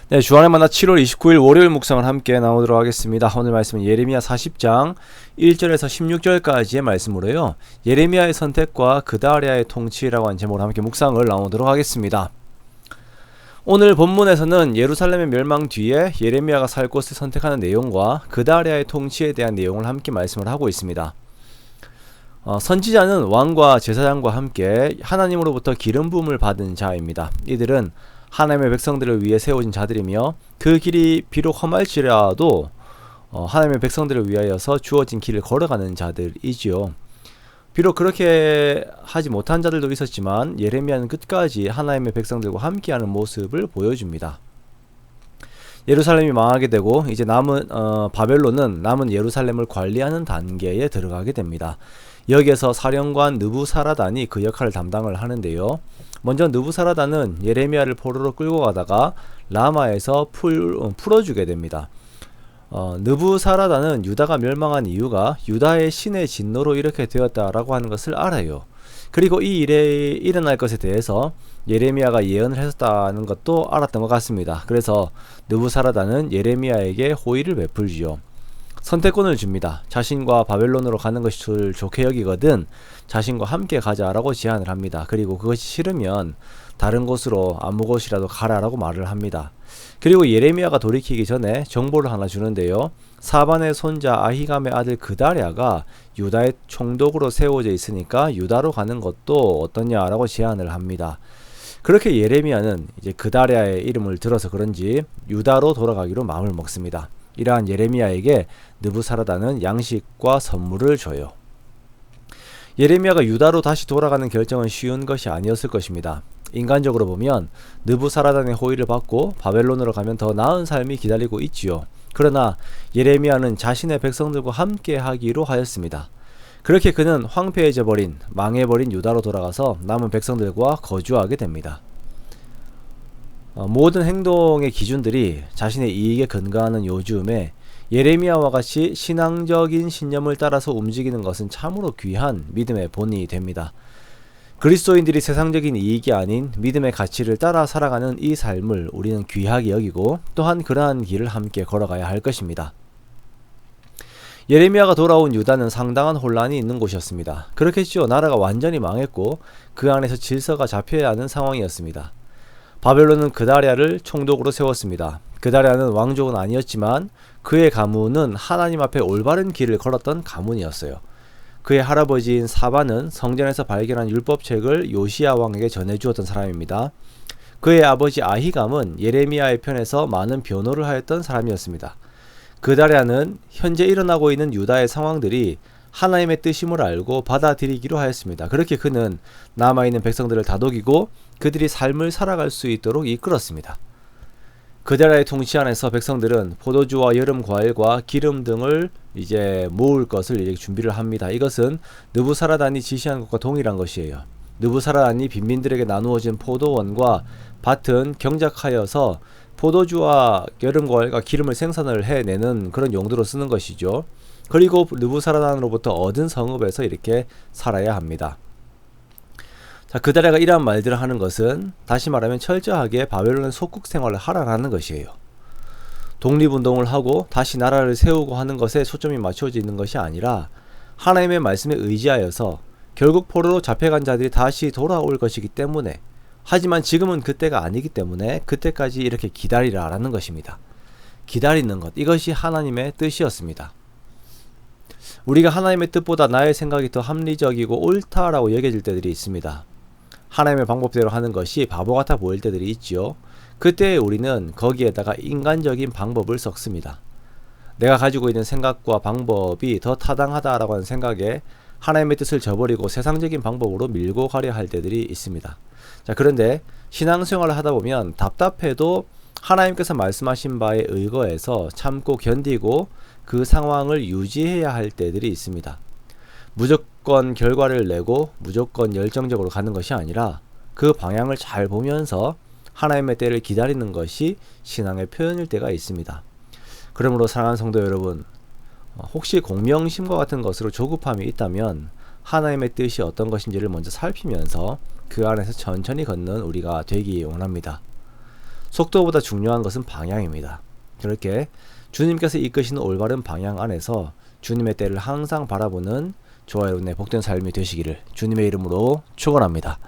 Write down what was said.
네, 주안의 만나 7월 29일 월요일 묵상을 함께 나오도록 하겠습니다. 오늘 말씀은 예레미야 40장 1절에서 16절까지의 말씀으로요. 예레미야의 선택과 그다랴의 통치라고 하는 제목으로 함께 묵상을 나오도록 하겠습니다. 오늘 본문에서는 예루살렘의 멸망 뒤에 예레미야가 살 곳을 선택하는 내용과 그다랴의 통치에 대한 내용을 함께 말씀을 하고 있습니다. 선지자는 왕과 제사장과 함께 하나님으로부터 기름 부음을 받은 자입니다. 이들은 하나님의 백성들을 위해 세워진 자들이며 그 길이 비록 험할지라도 하나님의 백성들을 위하여서 주어진 길을 걸어가는 자들이지요. 비록 그렇게 하지 못한 자들도 있었지만 예레미야는 끝까지 하나님의 백성들과 함께하는 모습을 보여줍니다. 예루살렘이 망하게 되고 이제 남은 바벨론은 남은 예루살렘을 관리하는 단계에 들어가게 됩니다. 여기에서 사령관 느부사라단이 그 역할을 담당을 하는데요. 먼저 느부사라단은 예레미야를 포로로 끌고 가다가 라마에서 풀어주게 됩니다. 느부사라단은 유다가 멸망한 이유가 유다의 신의 진노로 이렇게 되었다라고 하는 것을 알아요. 그리고 이 일에 일어날 것에 대해서 예레미야가 예언을 했었다는 것도 알았던 것 같습니다. 그래서 느부사라단은 예레미야에게 호의를 베풀지요. 선택권을 줍니다. 자신과 바벨론으로 가는 것이 좋게 여기거든 자신과 함께 가자라고 제안을 합니다. 그리고 그것이 싫으면 다른 곳으로 아무 곳이라도 가라라고 말을 합니다. 그리고 예레미야가 돌이키기 전에 정보를 하나 주는데요. 사반의 손자 아히감의 아들 그다랴가 유다의 총독으로 세워져 있으니까 유다로 가는 것도 어떠냐라고 제안을 합니다. 그렇게 예레미야는 이제 그다랴의 이름을 들어서 그런지 유다로 돌아가기로 마음을 먹습니다. 이러한 예레미야에게 느부사라단은 양식과 선물을 줘요. 예레미야가 유다로 다시 돌아가는 결정은 쉬운 것이 아니었을 것입니다. 인간적으로 보면 느부사라단의 호의를 받고 바벨론으로 가면 더 나은 삶이 기다리고 있지요. 그러나 예레미야는 자신의 백성들과 함께 하기로 하였습니다. 그렇게 그는 황폐해져 버린, 망해버린 유다로 돌아가서 남은 백성들과 거주하게 됩니다. 모든 행동의 기준들이 자신의 이익에 근거하는 요즘에 예레미야와 같이 신앙적인 신념을 따라서 움직이는 것은 참으로 귀한 믿음의 본이 됩니다. 그리스도인들이 세상적인 이익이 아닌 믿음의 가치를 따라 살아가는 이 삶을 우리는 귀하게 여기고 또한 그러한 길을 함께 걸어가야 할 것입니다. 예레미야가 돌아온 유다는 상당한 혼란이 있는 곳이었습니다. 그렇겠죠. 나라가 완전히 망했고 그 안에서 질서가 잡혀야 하는 상황이었습니다. 바벨론은 그다랴를 총독으로 세웠습니다. 그다랴는 왕족은 아니었지만 그의 가문은 하나님 앞에 올바른 길을 걸었던 가문이었어요. 그의 할아버지인 사반은 성전에서 발견한 율법책을 요시야 왕에게 전해주었던 사람입니다. 그의 아버지 아히감은 예레미야의 편에서 많은 변호를 하였던 사람이었습니다. 그다랴는 현재 일어나고 있는 유다의 상황들이 하나님의 뜻임을 알고 받아들이기로 하였습니다. 그렇게 그는 남아있는 백성들을 다독이고 그들이 삶을 살아갈 수 있도록 이끌었습니다. 그다랴의 통치 안에서 백성들은 포도주와 여름 과일과 기름 등을 이제 모을 것을 이제 준비를 합니다. 이것은 느부사라단이 지시한 것과 동일한 것이에요. 느부사라단이 빈민들에게 나누어진 포도원과 밭은 경작하여서 포도주와 여름 과일과 기름을 생산을 해내는 그런 용도로 쓰는 것이죠. 그리고 느부사라단으로부터 얻은 성읍에서 이렇게 살아야 합니다. 자, 그다랴가 이러한 말들을 하는 것은 다시 말하면 철저하게 바벨론의 속국 생활을 하라는 것이에요. 독립운동을 하고 다시 나라를 세우고 하는 것에 초점이 맞춰져 있는 것이 아니라 하나님의 말씀에 의지하여서 결국 포로로 잡혀간 자들이 다시 돌아올 것이기 때문에, 하지만 지금은 그때가 아니기 때문에 그때까지 이렇게 기다리라라는 것입니다. 기다리는 것, 이것이 하나님의 뜻이었습니다. 우리가 하나님의 뜻보다 나의 생각이 더 합리적이고 옳다라고 여겨질 때들이 있습니다. 하나님의 방법대로 하는 것이 바보 같아 보일 때들이 있지요. 그때 우리는 거기에다가 인간적인 방법을 섞습니다. 내가 가지고 있는 생각과 방법이 더 타당하다라고 하는 생각에 하나님의 뜻을 저버리고 세상적인 방법으로 밀고 가려 할 때들이 있습니다. 자, 그런데 신앙생활을 하다 보면 답답해도 하나님께서 말씀하신 바에 의거해서 참고 견디고 그 상황을 유지해야 할 때들이 있습니다. 무조건 결과를 내고 무조건 열정적으로 가는 것이 아니라 그 방향을 잘 보면서 하나님의 때를 기다리는 것이 신앙의 표현일 때가 있습니다. 그러므로 사랑하는 성도 여러분, 혹시 공명심과 같은 것으로 조급함이 있다면 하나님의 뜻이 어떤 것인지를 먼저 살피면서 그 안에서 천천히 걷는 우리가 되기 원합니다. 속도보다 중요한 것은 방향입니다. 그렇게 주님께서 이끄시는 올바른 방향 안에서 주님의 때를 항상 바라보는 저와 여러분의 복된 삶이 되시기를 주님의 이름으로 축원합니다.